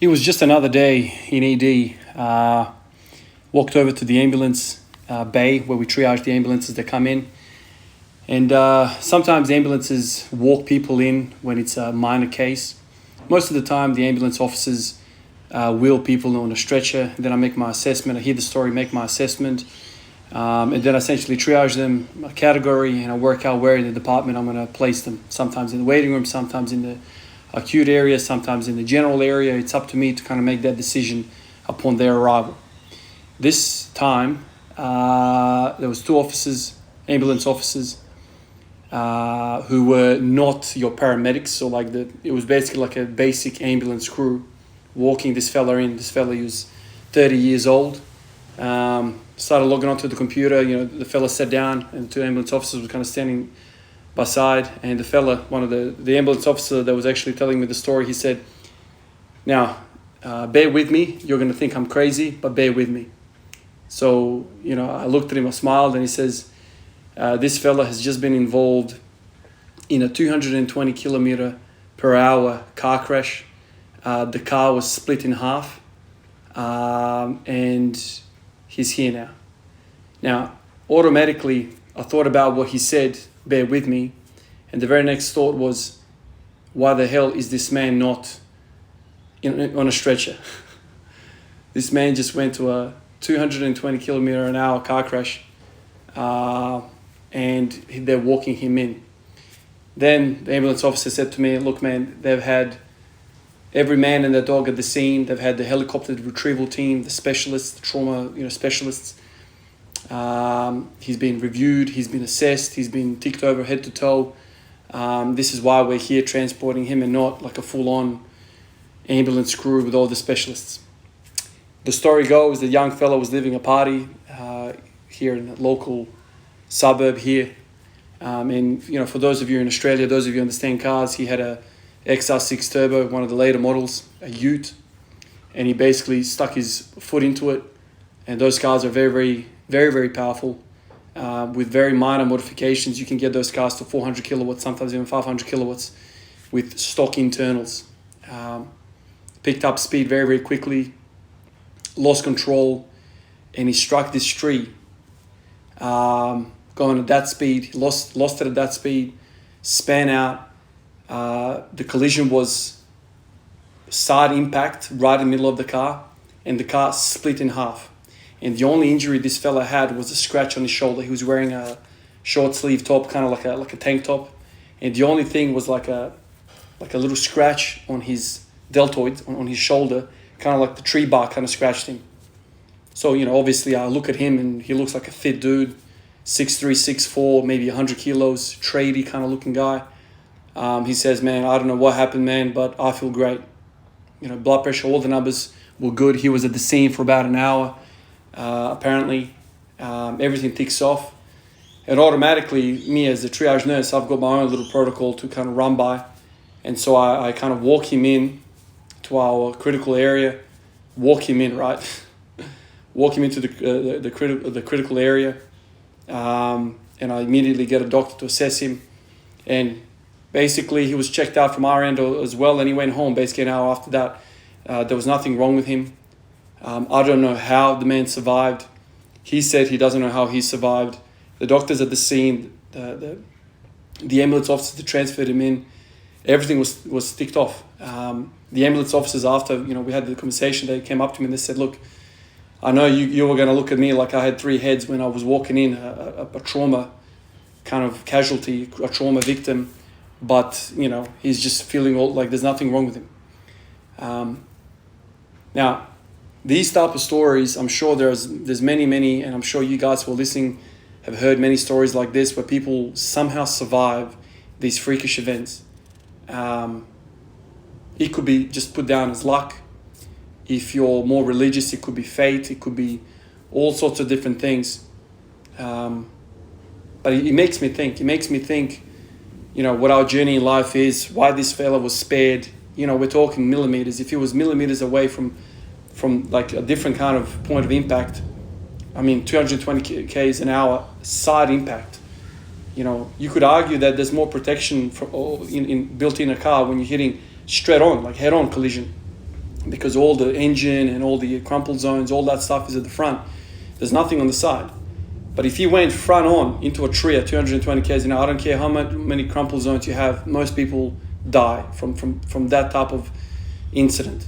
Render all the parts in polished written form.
It was just another day in ED. Walked over to the ambulance bay where we triage the ambulances that come in. And sometimes ambulances walk people in when it's a minor case. Most of the time, the ambulance officers wheel people on a stretcher. Then I make my assessment. I hear the story, make my assessment. And then I essentially triage them, a category, and I work out where in the department I'm going to place them. Sometimes in the waiting room, sometimes in the acute area, sometimes in the general area. It's up to me to kind of make that decision upon their arrival. This time, there was two officers, ambulance officers, who were not your paramedics. So it was basically like a basic ambulance crew walking this fella in. This fella, he was 30 years old. Started logging onto the computer. The fella sat down and the two ambulance officers were kind of standing by side. And the fella, one of the ambulance officer that was actually telling me the story, he said, "Now, bear with me. You're going to think I'm crazy, but bear with me." So, I looked at him, I smiled, and he says, this fella has just been involved in a 220 kilometer per hour car crash. The car was split in half, and he's here now. Now, automatically, I thought about what he said, bear with me, and the very next thought was, why the hell is this man not on a stretcher? This man just went to a 220 kilometer an hour car crash, and they're walking him in. Then the ambulance officer said to me, "Look, man, they've had every man and their dog at the scene. They've had the helicopter retrieval team, the specialists, the trauma specialists. He's been reviewed, he's been assessed, he's been ticked over head to toe. This is why we're here transporting him and not like a full-on ambulance crew with all the specialists." The story goes, the young fellow was living a party here in a local suburb here. And for those of you in Australia, those of you who understand cars, he had a XR6 Turbo, one of the later models, a Ute, and he basically stuck his foot into it. And those cars are very, very, very, very powerful. With very minor modifications, you can get those cars to 400 kilowatts, sometimes even 500 kilowatts with stock internals. Picked up speed very, very quickly, lost control, and he struck this tree. Going at that speed, lost it at that speed, span out. The collision was side impact right in the middle of the car, and the car split in half. And the only injury this fella had was a scratch on his shoulder. He was wearing a short sleeve top, kind of like a tank top, and the only thing was like a little scratch on his deltoid, on his shoulder, kind of like the tree bark kind of scratched him. So, obviously I look at him and he looks like a fit dude, 6'3", 6'4", maybe 100 kilos, tradie kind of looking guy. He says, "Man, I don't know what happened, man, but I feel great." Blood pressure, all the numbers were good. He was at the scene for about an hour. Apparently, everything ticks off. And automatically, me as the triage nurse, I've got my own little protocol to kind of run by. And so I kind of walk him in to our critical area, walk him in, right? Walk him into the critical area. And I immediately get a doctor to assess him. And basically, he was checked out from our end as well, and he went home basically an hour after that. There was nothing wrong with him. I don't know how the man survived. He said he doesn't know how he survived. The doctors at the scene, the ambulance officers that transferred him in, everything was ticked off. The ambulance officers, after we had the conversation, they came up to me and they said, "Look, I know you were going to look at me like I had three heads when I was walking in, a trauma kind of casualty, a trauma victim, but he's just feeling like there's nothing wrong with him." Now, these type of stories, I'm sure there's many, and I'm sure you guys who are listening have heard many stories like this where people somehow survive these freakish events. It could be just put down as luck. If you're more religious, it could be fate. It could be all sorts of different things. But it makes me think. It makes me think, what our journey in life is, why this fella was spared. We're talking millimeters. If he was millimeters away from like a different kind of point of impact, 220 k's an hour, side impact. You could argue that there's more protection built in a car when you're hitting straight on, like head-on collision. because all the engine and all the crumple zones, all that stuff is at the front. There's nothing on the side. But if you went front on into a tree at 220 k's an hour, I don't care how many crumple zones you have, most people die from that type of incident.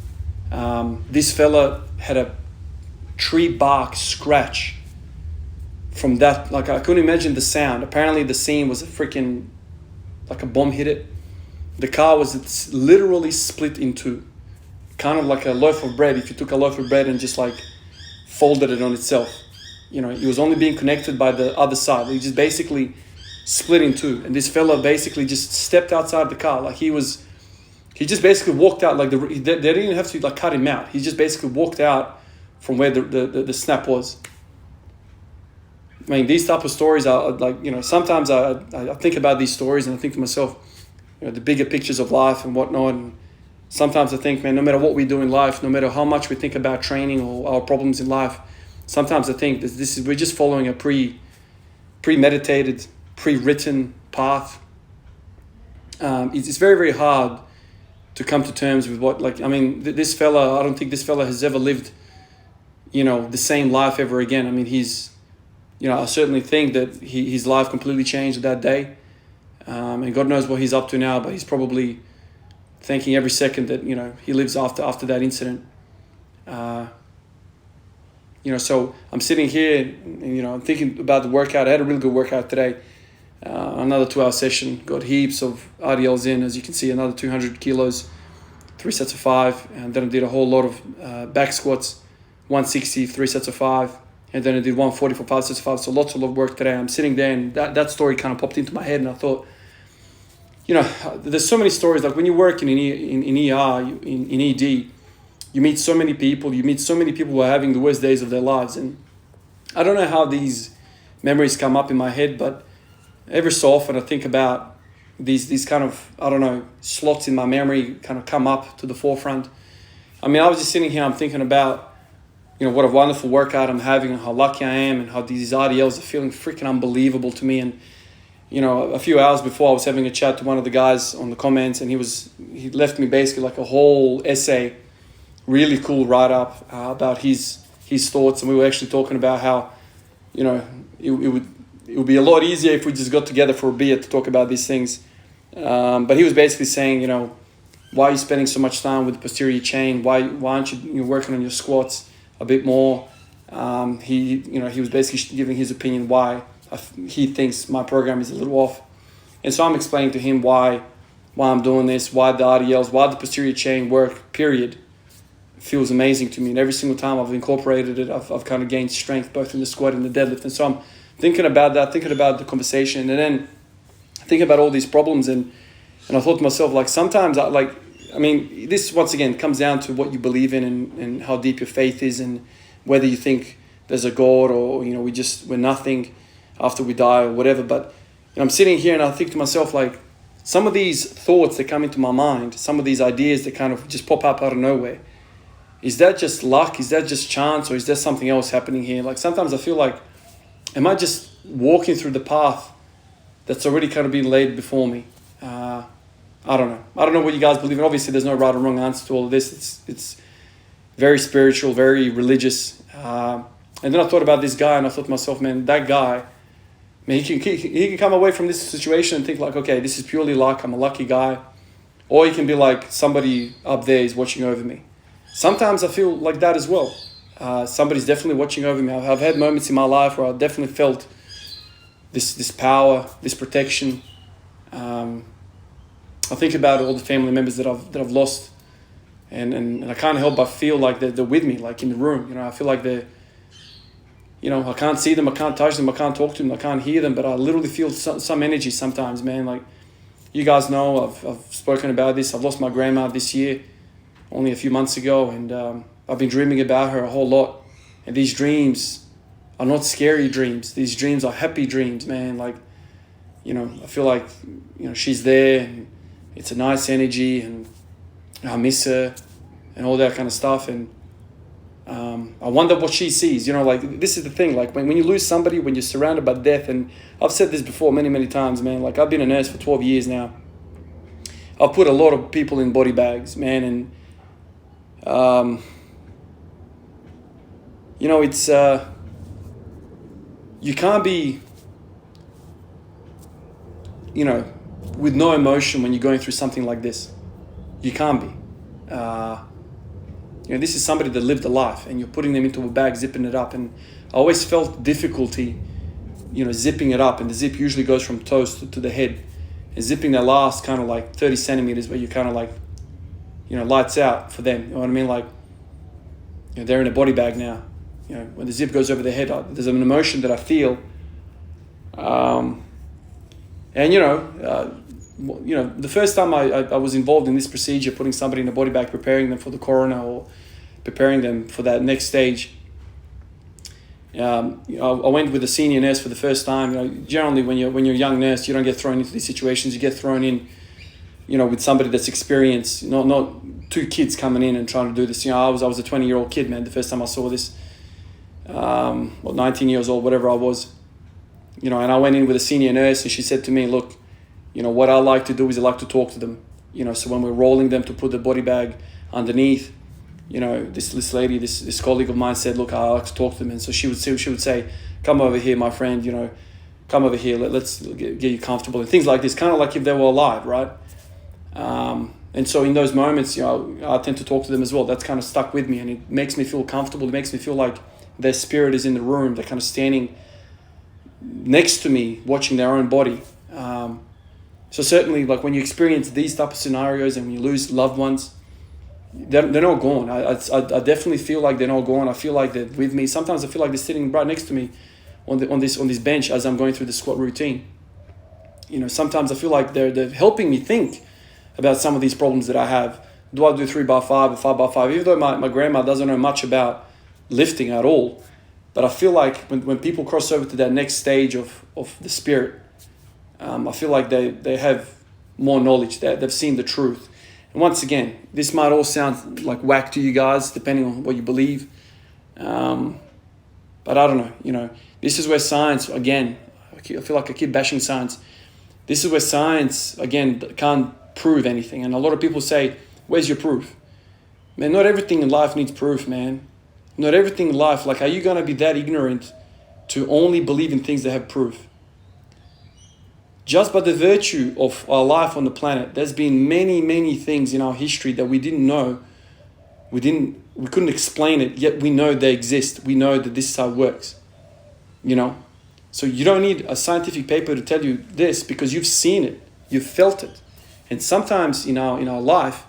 This fella had a tree bark scratch from that. Like, I couldn't imagine the sound. Apparently the scene was a freaking, like a bomb hit it. The car was literally split in two, kind of like a loaf of bread. If you took a loaf of bread and just like folded it on itself, it was only being connected by the other side. It just basically split in two. And this fella basically just stepped outside the car. Like he just basically walked out. Like they didn't even have to like cut him out. He just basically walked out from where the snap was. I mean, these type of stories are like, sometimes I think about these stories and I think to myself, the bigger pictures of life and whatnot. And sometimes I think, man, no matter what we do in life, no matter how much we think about training or our problems in life, sometimes I think we're just following a premeditated, pre-written path. It's very, very hard to come to terms with this fella, I don't think this fella has ever lived, the same life ever again. I mean, I certainly think that his life completely changed that day. And God knows what he's up to now, but he's probably thanking every second that, he lives after that incident. So I'm sitting here and, I'm thinking about the workout. I had a really good workout today. Another 2-hour session, got heaps of RDLs in, as you can see, another 200 kilos, 3 sets of 5. And then I did a whole lot of back squats, 160, 3 sets of 5. And then I did 140 for 5 sets of 5. So lots of work today. I'm sitting there and that story kind of popped into my head. And I thought, there's so many stories. Like when you work in ER, in ED, you meet so many people. You meet so many people who are having the worst days of their lives. And I don't know how these memories come up in my head, but every so often I think about these kind of, slots in my memory kind of come up to the forefront. I mean, I was just sitting here, I'm thinking about, what a wonderful workout I'm having and how lucky I am and how these RDLs are feeling freaking unbelievable to me. And, a few hours before I was having a chat to one of the guys on the comments and he left me basically like a whole essay, really cool write-up about his thoughts. And we were actually talking about how, it would be a lot easier if we just got together for a beer to talk about these things. But he was basically saying, why are you spending so much time with the posterior chain? Why aren't you working on your squats a bit more? He was basically giving his opinion why he thinks my program is a little off. And so I'm explaining to him why I'm doing this, why the RDLs, why the posterior chain work, period, feels amazing to me. And every single time I've incorporated it, I've kind of gained strength both in the squat and the deadlift. And so I'm thinking about that, thinking about the conversation, and then thinking about all these problems. And I thought to myself, like, sometimes this once again comes down to what you believe in and how deep your faith is and whether you think there's a God or, we're nothing after we die or whatever. But I'm sitting here and I think to myself, like, some of these thoughts that come into my mind, some of these ideas that kind of just pop up out of nowhere, is that just luck? Is that just chance? Or is there something else happening here? Like, sometimes I feel like, am I just walking through the path that's already kind of been laid before me? I don't know. I don't know what you guys believe in. Obviously, there's no right or wrong answer to all of this. It's very spiritual, very religious. And then I thought about this guy and I thought to myself, man, that guy, man, he can come away from this situation and think like, okay, this is purely luck. I'm a lucky guy. Or he can be like, somebody up there is watching over me. Sometimes I feel like that as well. Somebody's definitely watching over me. I've had moments in my life where I definitely felt this power, this protection. I think about all the family members that I've lost, and I can't help but feel like they're with me, like in the room. I feel like they're, I can't see them, I can't touch them, I can't talk to them, I can't hear them, but I literally feel some energy sometimes, man. Like, you guys know, I've spoken about this. I've lost my grandma this year, only a few months ago, and I've been dreaming about her a whole lot. And these dreams are not scary dreams. These dreams are happy dreams, man. Like, I feel like, she's there, and it's a nice energy, and I miss her, and all that kind of stuff. And I wonder what she sees. Like, this is the thing. Like, when you lose somebody, when you're surrounded by death, and I've said this before many, many times, man. Like, I've been a nurse for 12 years now. I've put a lot of people in body bags, man, and You know, it's you can't be, you know, with no emotion when you're going through something like this. You can't be. You know, this is somebody that lived a life, and you're putting them into a bag, zipping it up. And I always felt difficulty, you know, zipping it up, and the zip usually goes from toes to the head, and zipping that last kind of like 30 centimeters where you kind of like, you know, lights out for them. You know what I mean? Like, you know, they're in a body bag now. You know, when the zip goes over their head, there's an emotion that I feel. And you know, the first time I was involved in this procedure, putting somebody in a body bag, preparing them for the corona or preparing them for that next stage, you know, I went with a senior nurse for the first time. You know, generally when you're a young nurse, you don't get thrown into these situations. You get thrown in, you know, with somebody that's experienced, not two kids coming in and trying to do this. You know, I was a 20-year-old kid, man, the first time I saw this, 19 years old, whatever I was, you know, and I went in with a senior nurse, and she said to me, look, you know, what I like to do is I like to talk to them, you know, so when we're rolling them to put the body bag underneath, you know, this lady, this colleague of mine said, look, I like to talk to them. And so she would say, come over here, my friend, you know, come over here, let's get you comfortable, and things like this, kind of like if they were alive, right? And so in those moments, you know, I tend to talk to them as well. That's kind of stuck with me, and it makes me feel comfortable. It makes me feel like their spirit is in the room. They're kind of standing next to me, watching their own body. So certainly, like when you experience these type of scenarios and when you lose loved ones, they're not gone. I definitely feel like they're not gone. I feel like they're with me. Sometimes I feel like they're sitting right next to me on this bench as I'm going through the squat routine. You know, sometimes I feel like they're helping me think about some of these problems that I have. Do I do 3x5 or 5x5? Even though my grandma doesn't know much about lifting at all, but I feel like when people cross over to that next stage of the spirit, I feel like they have more knowledge, that they've seen the truth. And once again, this might all sound like whack to you guys, depending on what you believe. But I don't know, you know, this is where science, again, I feel like I keep bashing science. This is where science, again, can't prove anything. And a lot of people say, where's your proof? Man, not everything in life needs proof, man. Not everything in life, like, are you going to be that ignorant to only believe in things that have proof? Just by the virtue of our life on the planet, there's been many things in our history that we didn't know. We couldn't explain it, yet we know they exist. We know that this is how it works, you know? So you don't need a scientific paper to tell you this, because you've seen it, you've felt it. And sometimes in our life,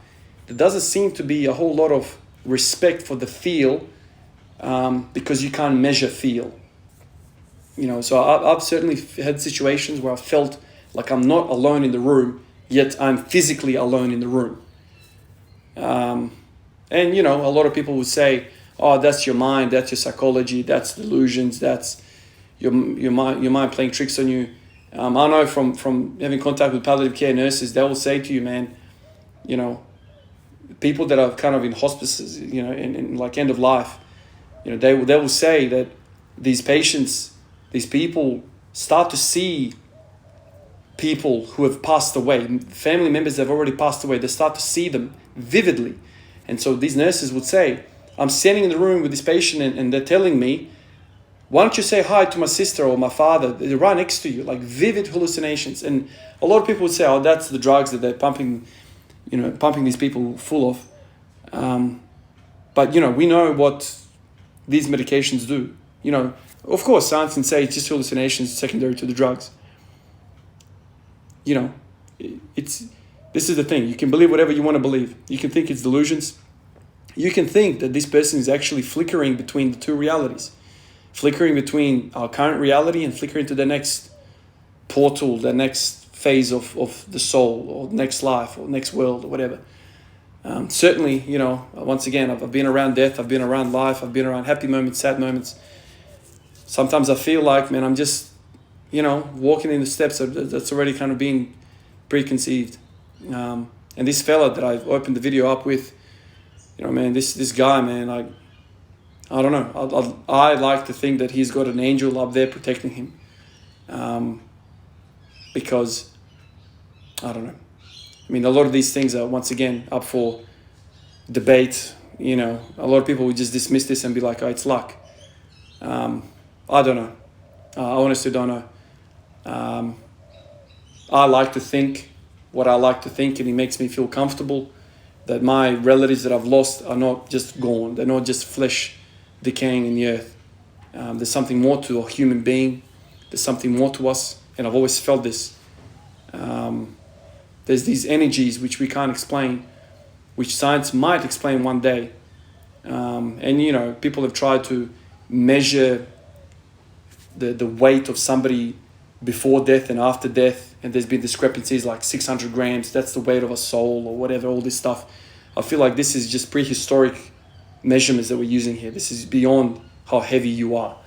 there doesn't seem to be a whole lot of respect for the feel, because you can't measure feel. You know, so I've certainly had situations where I felt like I'm not alone in the room, yet I'm physically alone in the room. And, you know, a lot of people would say, oh, that's your mind, that's your psychology, that's delusions, that's your mind playing tricks on you. I know from having contact with palliative care nurses, they will say to you, man, you know, people that are kind of in hospices, you know, in like end of life, you know, they will say that these patients, these people start to see people who have passed away, family members that have already passed away. They start to see them vividly. And so these nurses would say, I'm standing in the room with this patient and they're telling me, why don't you say hi to my sister or my father? They're right next to you, like vivid hallucinations. And a lot of people would say, oh, that's the drugs that they're pumping these people full of. But, you know, we know what these medications do. You know, of course, science can say it's just hallucinations secondary to the drugs. You know, this is the thing. You can believe whatever you want to believe. You can think it's delusions. You can think that this person is actually flickering between the two realities. Flickering between our current reality and flickering to the next portal, the next phase of the soul, or next life, or next world, or whatever. Certainly, you know, once again, I've been around death, I've been around life, I've been around happy moments, sad moments. Sometimes I feel like, man, I'm just, you know, walking in the steps that's already kind of being preconceived. And this fella that I opened the video up with, you know, man, this guy, man, like, I don't know. I like to think that he's got an angel up there protecting him. Because, I don't know. I mean, a lot of these things are, once again, up for debate, you know, a lot of people would just dismiss this and be like, oh, it's luck. I don't know. I honestly don't know. I like to think what I like to think, and it makes me feel comfortable that my relatives that I've lost are not just gone. They're not just flesh decaying in the earth. There's something more to a human being. There's something more to us, and I've always felt this. There's these energies which we can't explain, which science might explain one day. And you know, people have tried to measure the weight of somebody before death and after death, and there's been discrepancies like 600 grams, that's the weight of a soul or whatever, all this stuff. I feel like this is just prehistoric measurements that we're using here. This is beyond how heavy you are.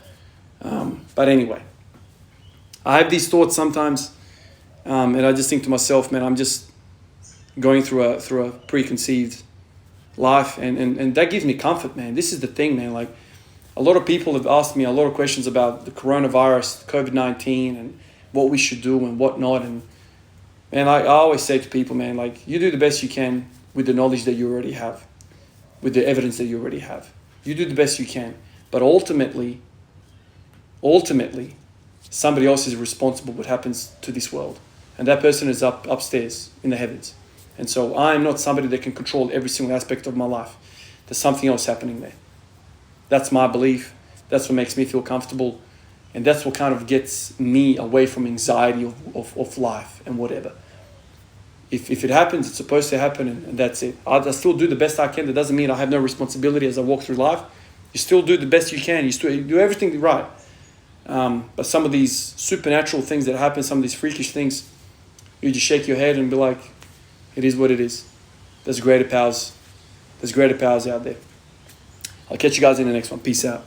But anyway, I have these thoughts sometimes, and I just think to myself, man, I'm just going through a preconceived life, and that gives me comfort, man. This is the thing, man. Like, a lot of people have asked me a lot of questions about the coronavirus, COVID-19, and what we should do and what not. And man, I always say to people, man, like, you do the best you can with the knowledge that you already have, with the evidence that you already have. You do the best you can. But ultimately, somebody else is responsible for what happens to this world. And that person is upstairs in the heavens. And so I am not somebody that can control every single aspect of my life. There's something else happening there. That's my belief. That's what makes me feel comfortable. And that's what kind of gets me away from anxiety of life and whatever. If it happens, it's supposed to happen, and that's it. I still do the best I can. That doesn't mean I have no responsibility as I walk through life. You still do the best you can. You do everything right. But some of these supernatural things that happen, some of these freakish things, you just shake your head and be like, it is what it is. There's greater powers. There's greater powers out there. I'll catch you guys in the next one. Peace out.